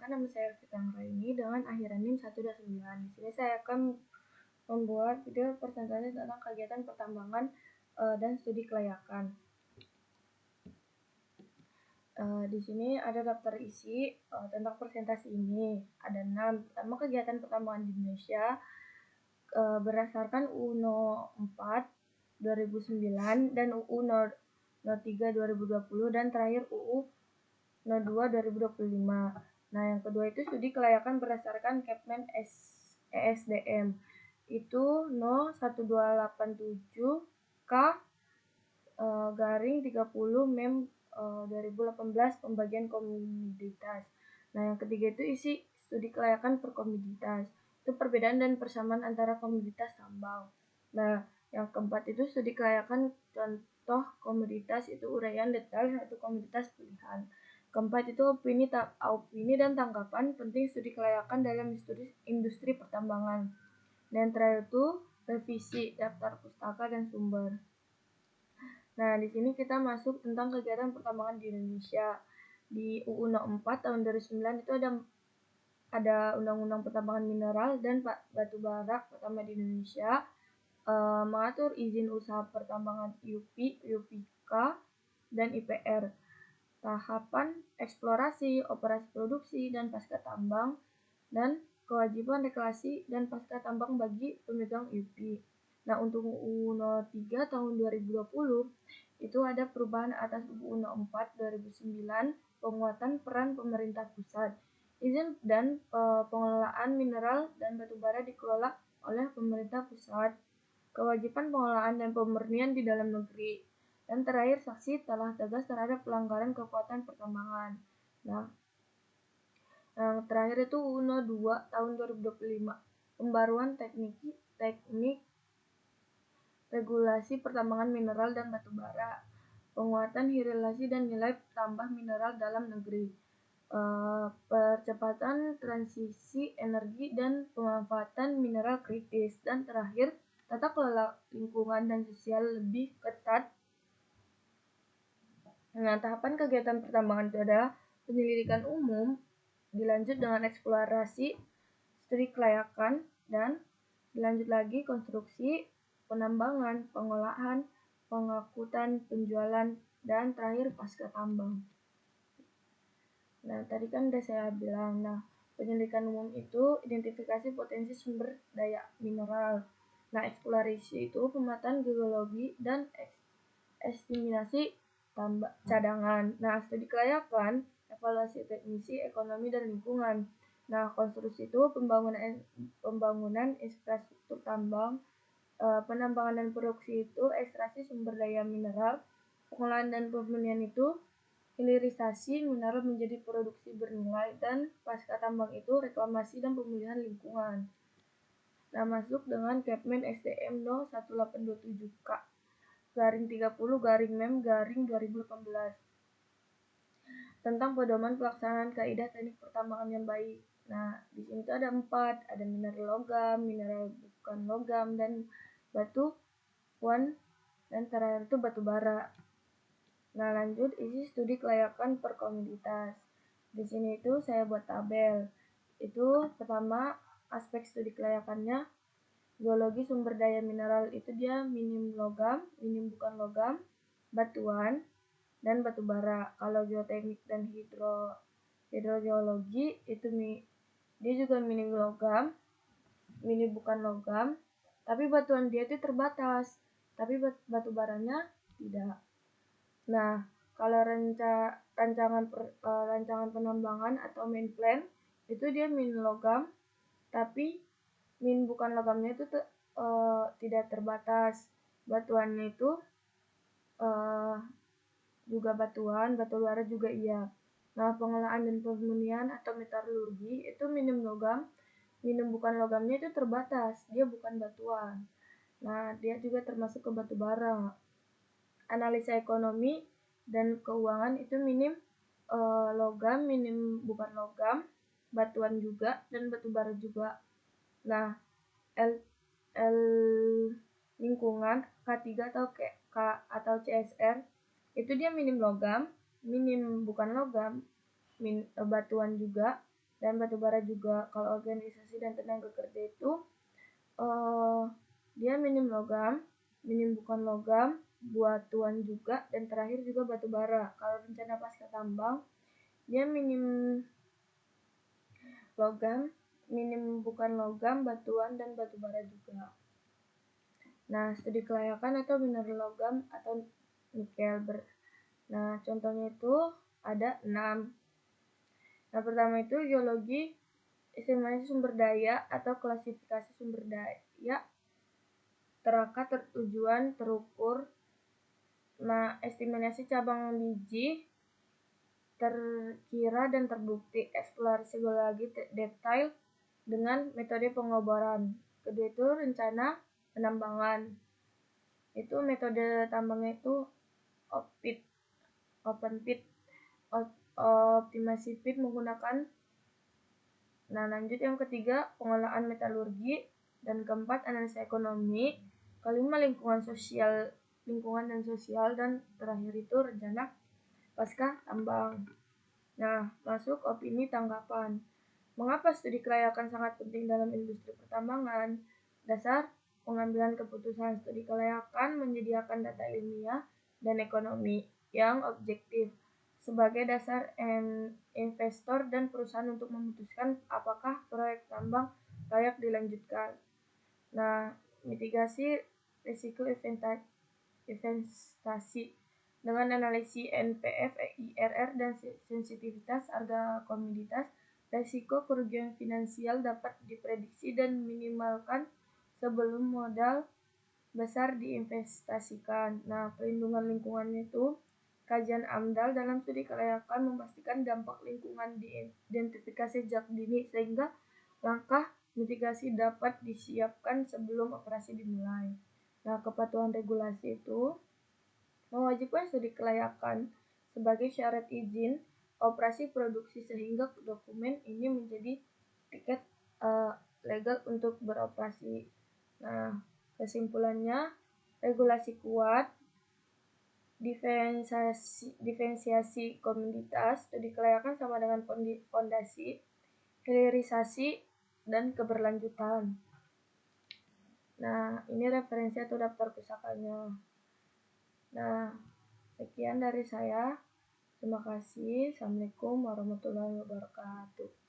perkenalkan, nama saya Vita Anggraini dengan akhiran NIM 129. Di sini saya akan membuat video presentasi tentang kegiatan pertambangan dan studi kelayakan. Di sini ada daftar isi tentang presentasi ini. Ada 6. Pertama, kegiatan pertambangan di Indonesia berdasarkan UU No. 4 2009 dan UU No. 3 2020 dan terakhir UU No. 2 2025. Nah, yang kedua itu studi kelayakan berdasarkan Kepmen ESDM. Itu No. 1287 K garing 30 Mem 2018 pembagian komoditas. Nah, yang ketiga itu isi studi kelayakan per komoditas. Itu perbedaan dan persamaan antara komoditas tambang. Nah, yang keempat itu studi kelayakan contoh komoditas itu uraian detail satu komoditas pilihan. Keempat itu opini dan tanggapan penting studi kelayakan dalam industri pertambangan. Dan terakhir itu revisi daftar pustaka dan sumber. Nah, di sini kita masuk tentang kegiatan pertambangan di Indonesia. Di UU No. 4 tahun 2009 itu ada Undang-Undang Pertambangan Mineral dan Batu Bara pertama di Indonesia, mengatur izin usaha pertambangan IUP, IUPK, dan IPR, tahapan eksplorasi, operasi produksi, dan pasca tambang, dan kewajiban deklarasi dan pasca tambang bagi pemegang IUP. Nah, untuk UU No. 3 tahun 2020 itu ada perubahan atas UU No. 4 2009, penguatan peran pemerintah pusat. Izin dan pengelolaan mineral dan batu bara dikelola oleh pemerintah pusat. Kewajiban pengelolaan dan pemurnian di dalam negeri. Dan terakhir, sanksi telah tegas terhadap pelanggaran kekuatan pertambangan. Nah, yang terakhir itu UU No. 2 tahun 2025, pembaruan teknik regulasi pertambangan mineral dan batu bara, penguatan hirilasi dan nilai tambah mineral dalam negeri, percepatan transisi energi dan pemanfaatan mineral kritis, dan terakhir tata kelola lingkungan dan sosial lebih ketat. Nah, tahapan kegiatan pertambangan itu adalah penyelidikan umum, dilanjut dengan eksplorasi, studi kelayakan, dan dilanjut lagi konstruksi, penambangan, pengolahan, pengangkutan, penjualan, dan terakhir pasca tambang. Nah, tadi kan udah saya bilang, penyelidikan umum itu identifikasi potensi sumber daya mineral. Nah, eksplorasi itu pemetaan geologi dan estimasi cadangan. Nah, studi kelayakan, evaluasi teknisi, ekonomi, dan lingkungan. Nah, konstruksi itu pembangunan infrastruktur tambang, penambangan dan produksi itu ekstraksi sumber daya mineral, pengolahan dan pemurnian itu hilirisasi mineral menjadi produksi bernilai, dan pasca tambang itu reklamasi dan pemulihan lingkungan. Nah, masuk dengan Kepmen SDM No. 1827 K garing 30 garing Mem garing 2018 tentang pedoman pelaksanaan kaidah teknik pertambangan yang baik. Nah, di sini tuh ada 4, ada mineral logam, mineral bukan logam, dan batuan, dan terakhir itu batu bara. Nah, lanjut isi studi kelayakan per komoditas. Di sini itu saya buat tabel. Itu pertama aspek studi kelayakannya, geologi sumber daya mineral itu dia minim logam, minim bukan logam, batuan, dan batu bara. Kalau geoteknik dan hidrogeologi itu dia juga minim logam, minim bukan logam, tapi batuan dia itu terbatas, tapi batu baranya tidak. Nah, kalau rancangan penambangan atau main plan itu dia min logam, tapi min bukan logamnya itu tidak terbatas. Batuannya itu juga batuan, batu bara juga iya. Nah, pengolahan dan pemurnian atau metalurgi itu minim logam, minim bukan logamnya itu terbatas, dia bukan batuan. Nah, dia juga termasuk ke batu bara. Analisa ekonomi dan keuangan itu minim logam, minim bukan logam, batuan juga, dan batu bara juga. Nah, lingkungan K3 atau CSR itu dia minim logam, minim bukan logam, batuan juga, dan batubara juga. Kalau organisasi dan tenaga kerja itu dia minim logam, minim bukan logam, batuan juga, dan terakhir juga batubara. Kalau rencana pasca tambang dia minim logam, minim bukan logam, batuan, dan batubara juga. Nah, studi kelayakan atau mineral logam atau nikel. Nah, contohnya itu ada 6. Nah, pertama itu geologi, estimasi sumber daya atau klasifikasi sumber daya, terangkat, tertujuan, terukur. Nah, estimasi cabang biji, terkira dan terbukti. Eksplorasi geologi detail dengan metode pengoboran. Kedua itu rencana penambangan. Itu metode tambangnya itu open pit, optimasi pit menggunakan. Nah, lanjut yang ketiga pengolahan metalurgi, dan keempat analisa ekonomi, kelima lingkungan dan sosial, dan terakhir itu rencana pasca tambang. Nah, masuk opini tanggapan. Mengapa studi kelayakan sangat penting dalam industri pertambangan? Dasar pengambilan keputusan. Studi kelayakan menyediakan data ilmiah dan ekonomi yang objektif sebagai dasar investor dan perusahaan untuk memutuskan apakah proyek tambang layak dilanjutkan. Nah, mitigasi risiko investasi dengan analisis NPV, IRR, dan sensitivitas harga komoditas, risiko kerugian finansial dapat diprediksi dan minimalkan sebelum modal besar diinvestasikan. Nah, perlindungan lingkungan itu kajian AMDAL dalam studi kelayakan memastikan dampak lingkungan diidentifikasi sejak dini sehingga langkah mitigasi dapat disiapkan sebelum operasi dimulai. Nah, kepatuhan regulasi itu mewajibkan studi kelayakan sebagai syarat izin operasi produksi sehingga dokumen ini menjadi tiket legal untuk beroperasi. Nah, kesimpulannya, regulasi kuat, diferensiasi komoditas, studi kelayakan sama dengan fondasi, hilirisasi, dan keberlanjutan. Nah, ini referensi atau daftar pusakanya. Nah, sekian dari saya. Terima kasih. Assalamualaikum warahmatullahi wabarakatuh.